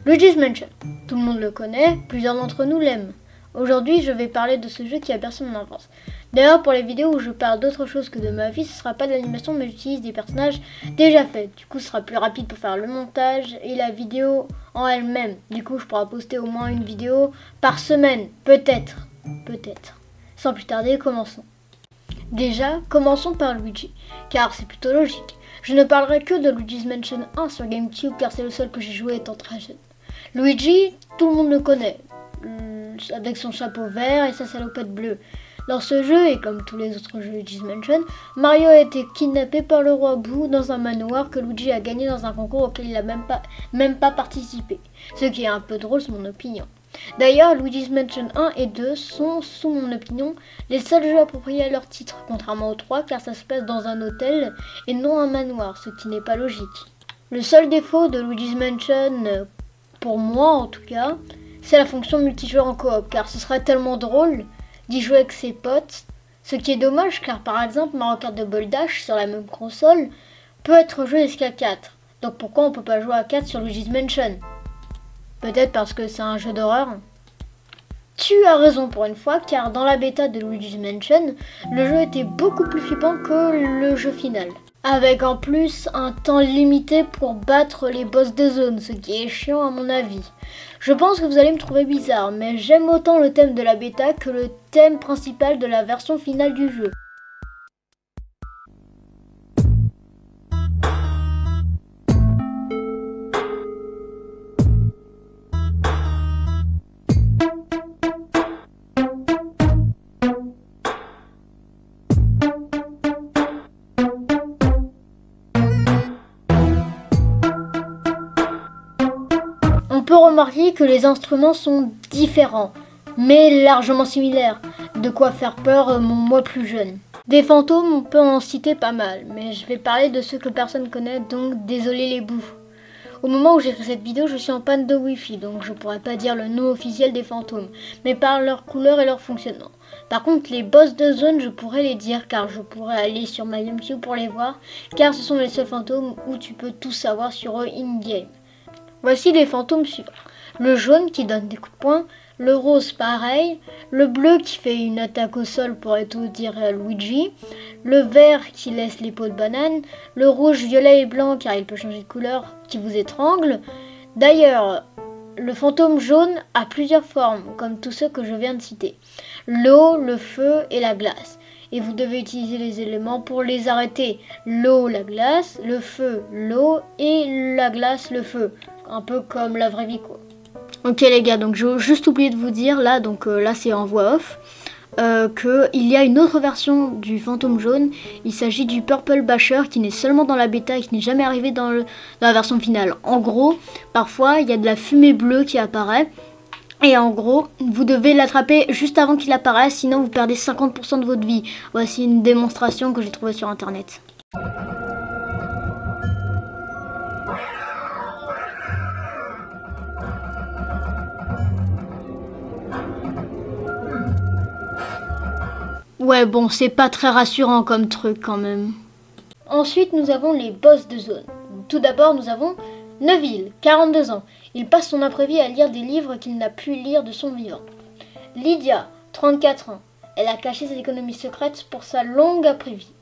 Luigi's Mansion. Tout le monde le connaît, plusieurs d'entre nous l'aiment. Aujourd'hui, je vais parler de ce jeu qui a bercé mon enfance. D'ailleurs, pour les vidéos où je parle d'autre chose que de ma vie, ce sera pas de l'animation, mais j'utilise des personnages déjà faits. Du coup, ce sera plus rapide pour faire le montage et la vidéo en elle-même. Du coup, je pourrai poster au moins une vidéo par semaine. Peut-être. Sans plus tarder, commençons. Déjà, commençons par Luigi, car c'est plutôt logique. Je ne parlerai que de Luigi's Mansion 1 sur GameCube, car c'est le seul que j'ai joué étant très jeune. Luigi, tout le monde le connaît, avec son chapeau vert et sa salopette bleue. Dans ce jeu, et comme tous les autres jeux Luigi's Mansion, Mario a été kidnappé par le roi Boo dans un manoir que Luigi a gagné dans un concours auquel il n'a même pas participé. Ce qui est un peu drôle, c'est mon opinion. D'ailleurs, Luigi's Mansion 1 et 2 sont, sous mon opinion, les seuls jeux appropriés à leur titre, contrairement aux 3 car ça se passe dans un hôtel et non un manoir, ce qui n'est pas logique. Le seul défaut de Luigi's Mansion, pour moi en tout cas, c'est la fonction multijoueur en coop, car ce serait tellement drôle d'y jouer avec ses potes, ce qui est dommage car par exemple Mario Kart Double Dash sur la même console peut être joué jusqu'à 4. Donc pourquoi on peut pas jouer à 4 sur Luigi's Mansion? Peut-être parce que c'est un jeu d'horreur. Tu as raison pour une fois, car dans la bêta de Luigi's Mansion, le jeu était beaucoup plus flippant que le jeu final. Avec en plus un temps limité pour battre les boss de zone, ce qui est chiant à mon avis. Je pense que vous allez me trouver bizarre, mais j'aime autant le thème de la bêta que le thème principal de la version finale du jeu. On peut remarquer que les instruments sont différents, mais largement similaires, de quoi faire peur mon moi plus jeune. Des fantômes, on peut en citer pas mal, mais je vais parler de ceux que personne connaît, donc désolé les bouts. Au moment où j'ai fait cette vidéo, je suis en panne de Wi-Fi, donc je pourrais pas dire le nom officiel des fantômes, mais par leur couleur et leur fonctionnement. Par contre, les boss de zone, je pourrais les dire, car je pourrais aller sur ma GameCube pour les voir, car ce sont les seuls fantômes où tu peux tout savoir sur eux in-game. Voici les fantômes suivants. Le jaune qui donne des coups de poing, le rose pareil, le bleu qui fait une attaque au sol pour tout dire Luigi, le vert qui laisse les peaux de banane, le rouge, violet et blanc car il peut changer de couleur qui vous étrangle. D'ailleurs, le fantôme jaune a plusieurs formes, comme tous ceux que je viens de citer. L'eau, le feu et la glace. Et vous devez utiliser les éléments pour les arrêter. L'eau, la glace, le feu, l'eau et la glace, le feu. Un peu comme la vraie vie quoi. Ok les gars, donc j'ai juste oublié de vous dire là, donc là c'est en voix off, qu'il y a une autre version du fantôme jaune. Il s'agit du Purple Basher qui n'est seulement dans la bêta et qui n'est jamais arrivé dans la version finale. En gros, parfois il y a de la fumée bleue qui apparaît. Et en gros, vous devez l'attraper juste avant qu'il apparaisse, sinon vous perdez 50% de votre vie. Voici une démonstration que j'ai trouvée sur internet. Ouais bon, c'est pas très rassurant comme truc quand même. Ensuite nous avons les boss de zone. Tout d'abord nous avons Neville, 42 ans. Il passe son après-vie à lire des livres qu'il n'a pu lire de son vivant. Lydia, 34 ans. Elle a caché ses économies secrètes pour sa longue après-vie.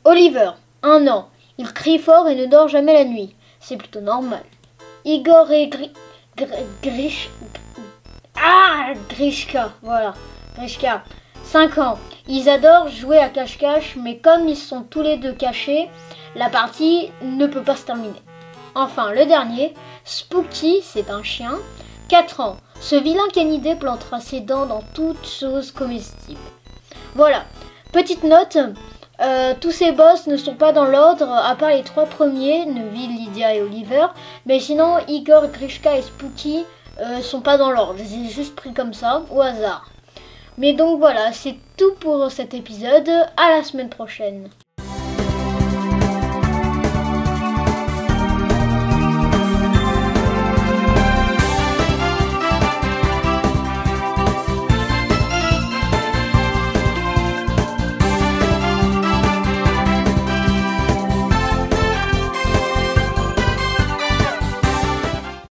Oliver, 1 an. Il crie fort et ne dort jamais la nuit. C'est plutôt normal. Igor et Grishka, voilà. Grishka, 5 ans. Ils adorent jouer à cache-cache, mais comme ils sont tous les deux cachés, la partie ne peut pas se terminer. Enfin, le dernier, Spooky, c'est un chien, 4 ans. Ce vilain canidé plantera ses dents dans toute chose comestible. Voilà, petite note, tous ces boss ne sont pas dans l'ordre, à part les 3 premiers, Neville, Lydia et Oliver, mais sinon Igor, Grishka et Spooky sont pas dans l'ordre, je les ai juste pris comme ça, au hasard. Mais donc voilà, c'est tout pour cet épisode, à la semaine prochaine.